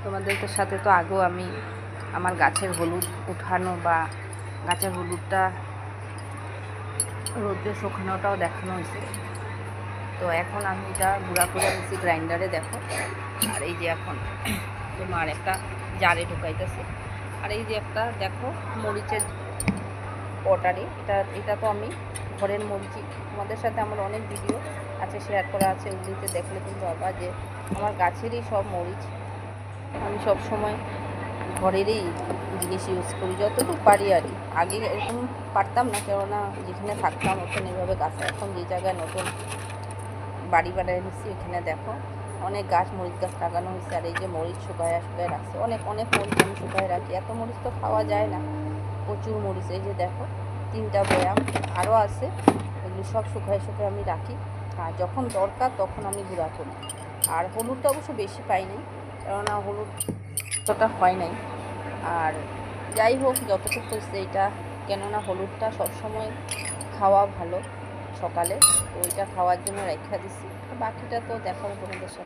তোমাদের সাথে তো আগেও আমি আমার গাছের হলুদ উঠানো বা গাছের হলুদটা রোদ্রে শুকানোটাও দেখানো হয়েছে। তো এখন আমি এটা গুঁড়া করে দিচ্ছি গ্রাইন্ডারে, দেখো। আর এই যে এখন তোমার একটা জারে ঢুকাইতেছে। আর এই যে একটা দেখো মরিচের পটারি, এটা তো আমি ঘরের মরিচই, তোমাদের সাথে আমার অনেক ভিডিও আছে শেয়ার করা আছে, ওগুলিতে দেখলে কিন্তু আবার যে আমার গাছেরই সব মরিচ। আমি সব সময় ঘরেরই জিনিস ইউজ করি যতটুকু পারি আর কি। আগে এরকম পারতাম না, কেননা যেখানে থাকতাম ওখানে এভাবে গাছ, এখন যে জায়গায় নতুন বাড়ি বানায় নিচ্ছি ওখানে দেখো অনেক গাছ, মরিচ গাছ লাগানো হয়েছে। আর এই যে মরিচ শুকায় রাখছে, অনেক অনেক মরিচ আমি শুকায় রাখি। এত মরিচ তো খাওয়া যায় না, প্রচুর মরিচ। এই যে দেখো 3টা বয়াম আরও আছে, এগুলো সব শুকায় আমি রাখি। আর যখন দরকার তখন আমি গুঁড়া করি। আর হলুদটা অবশ্য বেশি পাইনি, কেননা হলুদ অতটা হয় নাই। আর যাই হোক যতটুকু হচ্ছে এইটা, কেননা হলুদটা সবসময় খাওয়া ভালো সকালে, তো ওইটা খাওয়ার জন্য রেখে দিছি। বাকিটা তো দেখাবো তোমাদের সাথে।